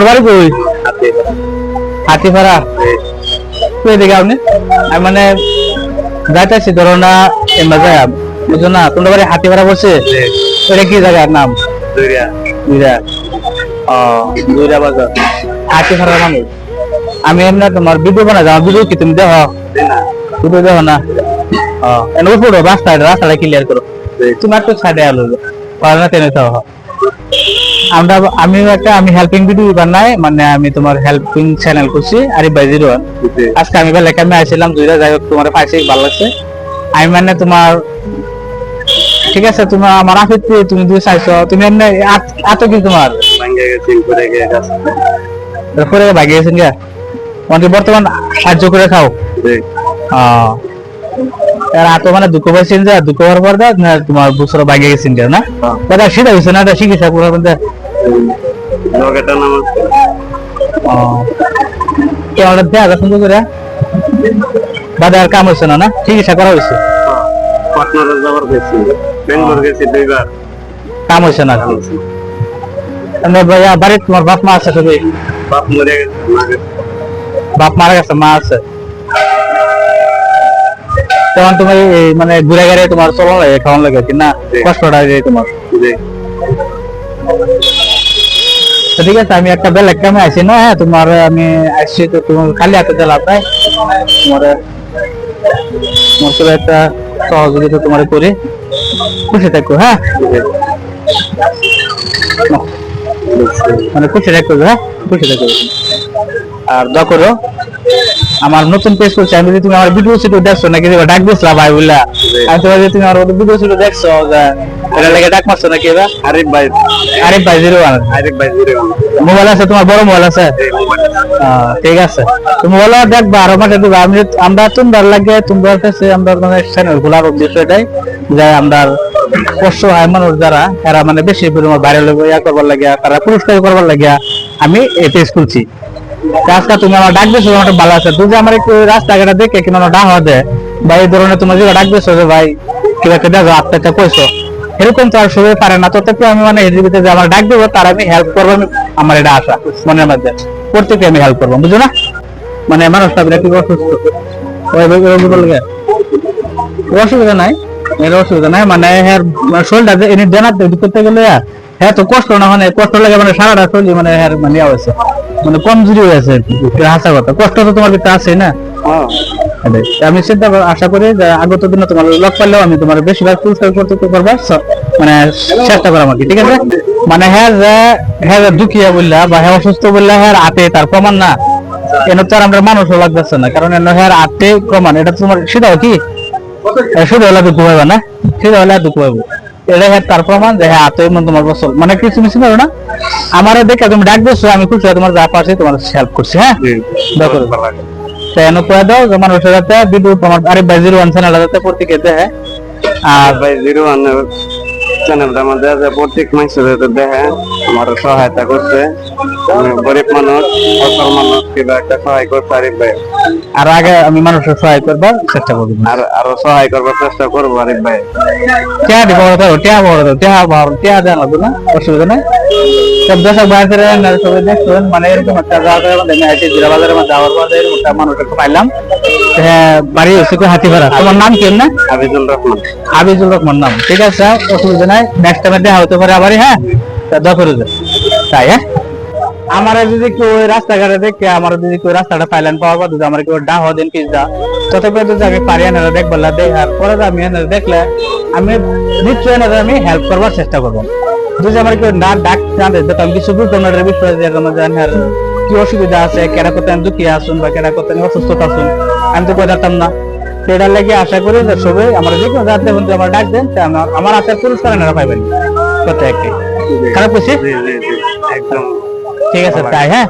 বাড়ি কই? হাতিপাড়া। কই দিকে আপনি? আমি মানে যাইতেছি ধরো না এমবা যায় বুঝছো না, তোমরা বাড়ি হাতিপাড়া বলছে এটা কি জায়গার নাম? দুইরা। ও দুইরা বাজার হাতিপাড়ার মানুষ। আমি এমনি তোমার ভিডিও বানাই, আমার ভিডিও কি তুমি দেখো? ভিডিও দেখো না? ও এনে উপরে রাস্তাটা ক্লিয়ার করো। তুমি একটু সাইডে আলো পারনা টেনে দাও। আমি হেল্পিং ভিডিও বানাই, মানে আমি তোমার হেল্পিং চ্যানেল করছি আরিফ ভাই 01। আজকে আমি বেলা কেমন আইছিলাম দুইটা, যাই হোক তোমার পাইছি ভালো লাগছে। আমি মানে তোমার ঠিক আছে, তোমার আমার আফিতে তুমি দুই চাইছো, তুমি এমনি এত কি তোমার পরে ভাগিয়ে গেছেন গা মানে বর্তমান সাহায্য করে খাও। এত মানে দুঃখ পাইছেন যে দুঃখ হওয়ার পর তোমার বছর ভাগিয়ে গেছেন না দাদা, সেটা হয়েছে না চিকিৎসা করার মধ্যে সুন্দর করে দাদা আর কাম হয়েছে না চিকিৎসা করা হয়েছে, কাম হয়েছে না ভাইয়া? বাড়ির তোমার বাপ মা আছে? সবাই বাপ মারা গেছে, মা আছে। তখন তোমার মানে ঘুরে গেলে তোমার চলন লাগে, খাওয়ান লাগে কি না, কষ্টটা তোমার। ঠিক আছে, আমি একটা বেলা কামে আছি না, হ্যাঁ তোমার আমি আসছি তো তোমার খালি হাতে দিলাম তাই তোমার একটা সহযোগিতা তোমার করে খুশি থাকো। হ্যাঁ মানে খুশি থাকো, হ্যাঁ খুশি থাকো। আর দোয়া করো, আমার নতুন পেজ করছি, আমি যদি তুমি আমার ভিডিও সেটা দেখছো নাকি ডাক দিয়েছিলা ভাই বললা, আমি তোমার যদি তুমি আমার ভিডিও সেটা দেখছো এটা লাগে ডাক মারছো নাকি? এবার আরিফ ভাই 01। মোবাইল আছে তোমার? বড় মোবাইল আছে? ঠিক আছে, তুমি মোবাইল দেখবা আর আমাকে দিবা। আমরা তোমার লাগে তোমার কাছে আমরা মানে চ্যানেল খোলার উদ্দেশ্য এটাই যে আমরা কষ্ট হয় মানুষ যারা এরা মানে বেশি পরিমাণ ভাইরাল ইয়া করবার লাগে, তারা পুরস্কার করবার লাগে আমি এই পেজ খুলছি। আজকে তুমি আমার ডাক দিয়েছো, আমার ভালো আছে। তুই যে আমার একটু রাস্তাঘাটে দেখে কিনা ডাক হওয়া দেয় বা এই ধরনের তোমার যে ডাক দিয়েছো যে ভাই কি একটা দেখো আপনারটা কইছো, এরকম তো আর সবাই পারে না। তথাপি আমি মানে এর ভিতরে যে আমার ডাক দেবো তার আমি হেল্প করবো, আমার এটা আশা মনের মধ্যে, প্রত্যেকে আমি হেল্প করবো, বুঝো না? মানে মানুষটা একটু অসুস্থ, অসুবিধা নাই, এর অসুবিধা নাই মানে হ্যাঁ শরীরটা এনে দেনার করতে গেলে হ্যাঁ তো কষ্ট না, মানে কষ্ট লাগে মানে সারাটা শরীর মানে হ্যাঁ মানে হয়েছে মানে কমজোরি হয়েছে হাসা কথা, কষ্ট তো তোমার ভিতরে আছে না। আমি চিন্তা আশা করি যে আগত দিনে তোমার লক পাইলেও আমি তোমার বেশিরভাগ পুরস্কার করতে পারবা, মানে চেষ্টা করা আমাকে, ঠিক আছে? মানে হ্যাঁ হ্যাঁ দুঃখিয়া বললা বা হ্যাঁ অসুস্থ বললা হ্যাঁ আতে তার প্রমাণ না, এন তো আর আমরা মানুষও লাগতেছে না, কারণ এন হ্যাঁ আতে প্রমাণ এটা তোমার সেটাও কি শুধু হলে দুঃখ পাইবা না, সেটা হলে দুঃখ পাইবো, এটা হ্যাঁ তার প্রমাণ যে হ্যাঁ আতে তোমার বছর মানে কিছু মিশি পারো না। আমার দেখে তুমি ডাক দিচ্ছ, আমি খুশি তোমার যা পারছি তোমার হেল্প করছি। হ্যাঁ দাও যে মানুষের যাতে ভিডিও তোমার আরিফ ভাই 01 চ্যানেল যাতে প্রত্যেকে দেখে, আর ভাই 01 চ্যানেলটা আমাদের প্রত্যেক মানুষের দেখে আমার সহায়তা করছে, গরিব মানুষ অসল মানুষ কিবা একটা সহায় করতে আরিফ ভাই। আর আগে আমি মানুষের সহায় করবার চেষ্টা করবো, আর আরো সহায় করবার চেষ্টা করবো আরিফ ভাই। টিয়া দিব টিয়া দেন না, অসুবিধা নেই। সব দর্শক ভাইদের সবাই দেখছেন মানে এরকম একটা বাজারের মধ্যে যাওয়ার পর এরকম একটা মানুষকে পাইলাম, বাড়ি হচ্ছে হাতিপাড়া। তোমার নাম কি? না আবিজুল রহমান নাম, ঠিক আছে অসুবিধা নাই, নেক্সট টাইমে দেখা হতে পারে আবার। হ্যাঁ দোয়া করে তাই। হ্যাঁ আমার যদি কেউ রাস্তাঘাটে দেখে আমার যদি কেউ রাস্তাটা পাইলেন পাওয়ার পর যদি আমার কেউ ডাক দিন পিজা তথাপি যদি আমি পারি এনারা দেখবো দেখার পরে আমি এনারা দেখলে আমি নিশ্চয়ই এনারা আমি হেল্প করবার চেষ্টা করবো। যদি আমার কেউ না ডাক জানতে আমি কিছু বুঝতাম না বিষয়ে যে কি অসুবিধা আছে, কেনা করতে আমি দুঃখী আসুন বা কেনা করতে আমি অসুস্থতা আসুন, আমি তো বোঝাতাম না। সেটার লাগে আশা করি যে সবাই আমার যে কোনো যাতে আমার ডাক দেন আমার হাতে পুরস্কার এনারা পাইবেন প্রত্যেককে। খারাপ করছি? একদম ঠিক আছে তাই। হ্যাঁ।